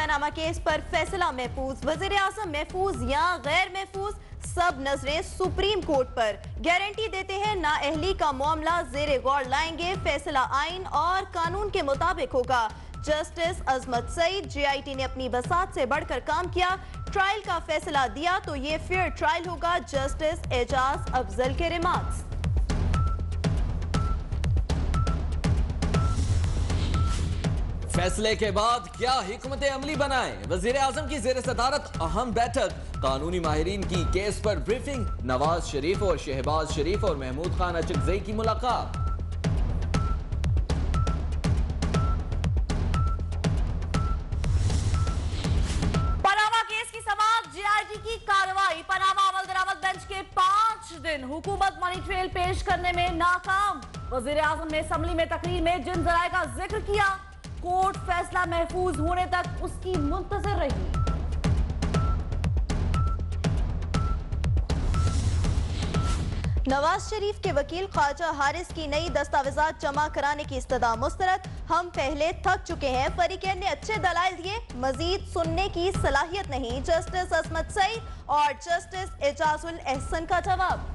Panama case पर फैसला महफूज, वजीर आजम महफूज या गैर महफूज, सब नजरें सुप्रीम कोर्ट पर। गारंटी देते हैं नाअहली का मामला जेर गौर लाएंगे, फैसला आइन और कानून के मुताबिक होगा। जस्टिस अजमत सईद, JIT ने अपनी बसात से बढ़कर काम किया, ट्रायल का फैसला दिया तो ये फेयर ट्रायल होगा। जस्टिस एजाज अफजल के रिमार्क्स। फैसले के बाद क्या हिकमत अमली बनाए, वजीर आजम की जेर सदारत अहम बैठक, कानूनी माहिरीन की केस पर ब्रीफिंग, नवाज शरीफ और शहबाज शरीफ और महमूद खान अचकजई की मुलाकात। पनामा केस की समाअत, JIT की कार्रवाई, पनामा अमल दरामद बेंच के 5 दिन, हुकूमत मनी ट्रेल पेश करने में नाकाम। वजीर आजम ने असम्बली में तकरीर में जिन जराए का जिक्र किया, कोर्ट फैसला महफूज होने तक उसकी मुंतजर रही। नवाज शरीफ के वकील ख्वाजा हारिस की नई दस्तावेजात जमा कराने की इस्तदा मुस्तरद, हम पहले थक चुके हैं, फरीकैन ने अच्छे दलाइल दिए, मजीद सुनने की सलाहियत नहीं। जस्टिस अजमत सईद और जस्टिस एजाजुल एहसन का जवाब।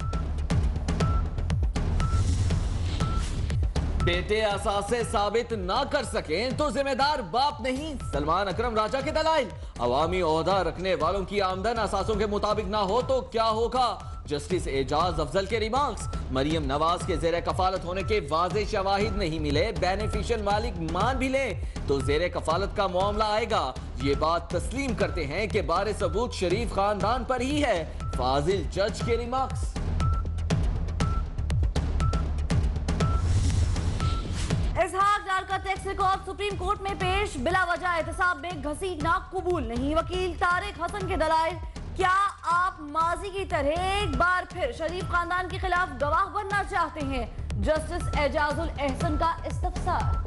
बेटे असासे साबित ना कर सकें तो जिम्मेदार बाप नहीं, सलमान अकरम राजा के दलाइल। अवामी ओहदा रखने वालों की आमदन असासों के मुताबिक ना हो तो क्या होगा, जस्टिस एजाज अफजल के रिमार्क्स। मरियम नवाज के जेर कफालत होने के वाज़े शवाहिद नहीं मिले, बेनिफिशियल मालिक मान भी ले तो जेर कफालत का मामला आएगा। ये बात तस्लीम करते हैं कि बारे सबूत शरीफ खानदान पर ही है, फाजिल जज के रिमार्क्स। इसहाक डार का टैक्स रिकॉर्ड सुप्रीम कोर्ट में पेश, बिला वजह एहतसाब में घसीटना कबूल नहीं। वकील तारिक हसन के दलाइल, क्या आप माजी की तरह एक बार फिर शरीफ खानदान के खिलाफ गवाह बनना चाहते हैं? जस्टिस एजाजुल एहसन का इस्तफसार।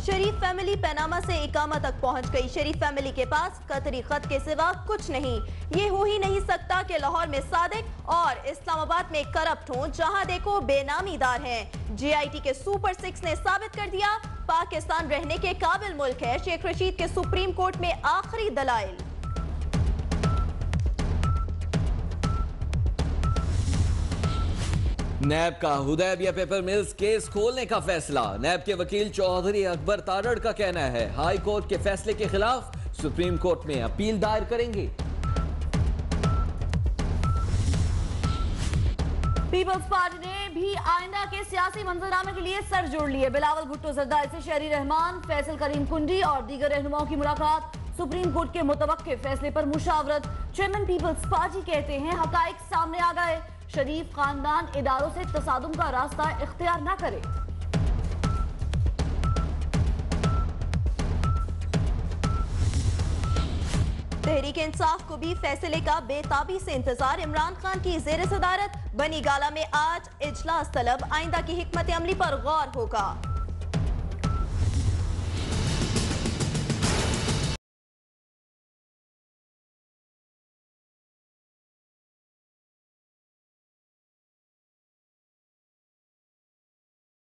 शरीफ फैमिली पनामा से इकामा तक पहुंच गई। शरीफ फैमिली के पास कतरी खत के सिवा कुछ नहीं। ये हो ही नहीं सकता कि लाहौर में सादिक और इस्लामाबाद में करप्ट हों, जहां देखो बेनामीदार हैं। JIT के सुपर 6 ने साबित कर दिया, पाकिस्तान रहने के काबिल मुल्क है। शेख रशीद के सुप्रीम कोर्ट में आखिरी दलाइल। नैब का हुदैबिया पेपर मिल्स केस खोलने का फैसला। नैब के वकील चौधरी अकबर तारड़ का कहना है, हाई कोर्ट के फैसले के खिलाफ सुप्रीम कोर्ट में अपील दायर करेंगे। पीपल्स पार्टी ने भी आइंदा के सियासी मंजरनामे के लिए सर जोड़ लिए। बिलावल भुट्टो जरदारी से शहरी रहमान, फैसल करीम कुंडी और दीगर रहनुमाओं की मुलाकात, सुप्रीम कोर्ट के मुतवक्के फैसले पर मुशावरत। चेयरमैन पीपल्स पार्टी कहते हैं, हकाइक सामने आ गए, शरीफ खानदान इदारों से तसादुम का रास्ता इख्तियार ना करे। तहरीक इंसाफ को भी फैसले का बेताबी से इंतजार। इमरान खान की जेर सदारत बनी गाला में आज इजलास तलब, आइंदा की हिकमत अमली पर गौर होगा।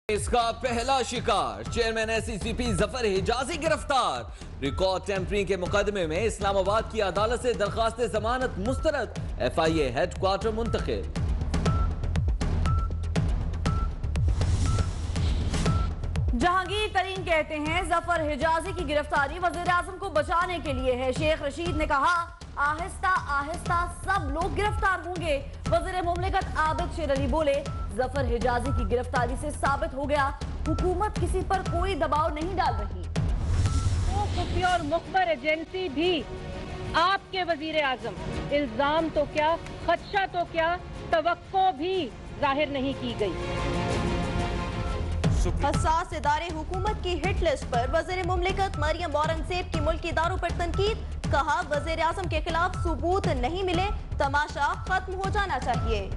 इसका पहला शिकार, चेयरमैन SCCP जफर हिजाजी गिरफ्तार। रिकॉर्ड टेम्परिंग के मुकदमे में इस्लामाबाद की अदालत से दरखास्त जमानत मुस्तरद, FIA हेडक्वार्टर मुंतकिल। जहांगीर तरीन कहते हैं, जफर हिजाजी की गिरफ्तारी वजीर आजम को बचाने के लिए है। शेख रशीद ने कहा, आहिस्ता आहिस्ता सब लोग गिरफ्तार होंगे। वजीर मुमलिकत आबिद शेर अली बोले, जफर हिजाजी की गिरफ्तारी से साबित हो गया, हुकूमत किसी पर कोई दबाव नहीं डाल रही। वो खुफिया और मुखबर एजेंसी भी आपके वजीर आजम, इल्जाम तो क्या, खदशा तो क्या, तवक्को भी जाहिर नहीं की गई। हसास इदारे हुकूमत की हिट लिस्ट पर, वजीर मुमलिकत मरियम औरंगजेब की मुल्की इदारों पर तनकीद, कहा वजीर आजम के खिलाफ सबूत नहीं मिले, तमाशा खत्म हो जाना चाहिए।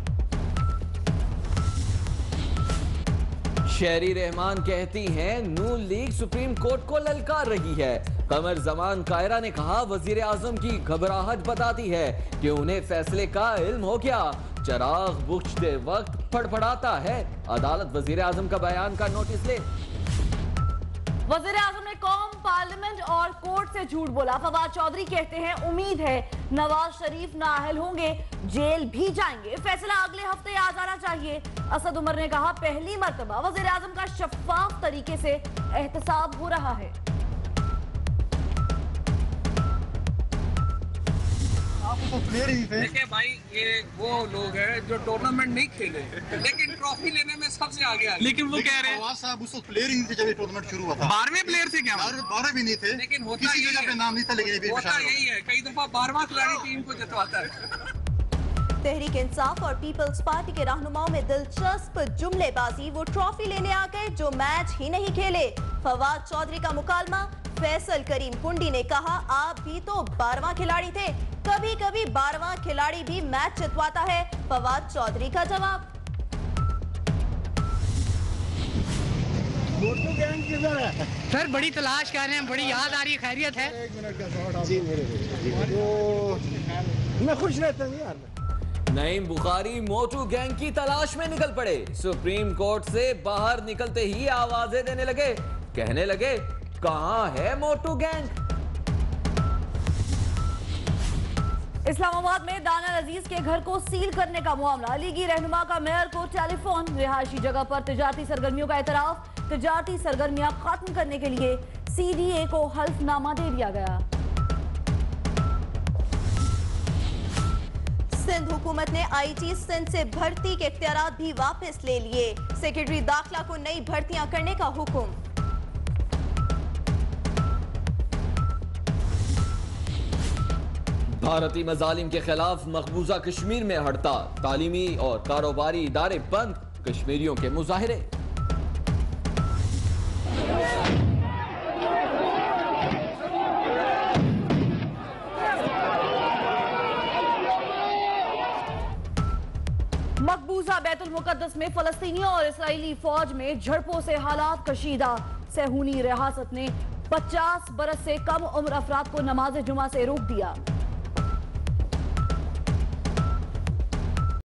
शहरी रहमान कहती हैं, नून लीग सुप्रीम कोर्ट को ललकार रही है। कमर जमान कायरा ने कहा, वजीर आजम की घबराहट बताती है कि उन्हें फैसले का इल्म हो गया। चराग बुझते वक्त फड़फड़ाता है, अदालत वजीर आजम का बयान का नोटिस ले। वज़ीर आज़म ने कौम, पार्लियामेंट और कोर्ट से झूठ बोला। फवाद चौधरी कहते हैं उम्मीद है नवाज शरीफ नाअहल होंगे, जेल भी जाएंगे, फैसला अगले हफ्ते आ जाना चाहिए। असद उमर ने कहा पहली मर्तबा वज़ीर आज़म का शफाफ तरीके से एहतसाब हो रहा है। तो प्लेयर ही थे। देखिए भाई, ये वो लोग हैं जो टूर्नामेंट नहीं खेले लेकिन ट्रॉफी लेने में सबसे आगे आ गए। लेकिन वो कह रहे हैं फवाद साहब उस वक्त प्लेयर ही नहीं थे जब ये टूर्नामेंट शुरू हुआ था। 12वें प्लेयर थे क्या? 12 भी नहीं थे, लेकिन होता किसी यही जगह पे है। नाम नहीं था, लेकिन ये भी होता यही है, कई दफा 12वां खिलाड़ी टीम को जितवाता है। तहरीक इंसाफ और पीपल्स पार्टी के रहनुमाओं में दिलचस्प जुमलेबाजी। वो ट्रॉफी लेने आ गए जो मैच ही नहीं खेले। फवाद चौधरी का मुकालमा। फैसल करीम कुंडी ने कहा आप भी तो 12वां खिलाड़ी थे, कभी कभी 12वां खिलाड़ी भी मैच जितवाता है। फवाद चौधरी का जवाब। सर बड़ी तलाश कर रहे हैं, बड़ी याद आ रही है, खैरियत है? मैं खुश रहता हूँ यार। नईम बुखारी मोटू गैंग की तलाश में निकल पड़े। सुप्रीम कोर्ट से बाहर निकलते ही आवाजें देने लगे, कहने लगे कहां है मोटू गैंग। इस्लामाबाद में दाना अजीज के घर को सील करने का मामला। लीगी रहनुमा का मेयर को टेलीफोन। रिहायशी जगह पर तिजारती सरगर्मियों का एतराफ। तिजारती सरगर्मियां खत्म करने के लिए CDA को हल्फनामा दे दिया गया। सिंध हुकूमत ने IT सिंध से भर्ती के इख्तियारात भी वापस ले लिए। सेक्रेटरी दाखिला को नई भर्तियां करने का हुक्म। भारतीय मजालिम के खिलाफ मकबूजा कश्मीर में हड़ताल। तालीमी और कारोबारी इदारे बंद, कश्मीरियों के मुजाहिरे। मकबूजा बैतुल मुकद्दस में फलस्तीनियों और इसराइली फौज में झड़पों से हालात कशीदा। सहूनी रियासत ने 50 बरस से कम उम्र अफराद को नमाज जुमा से रोक दिया।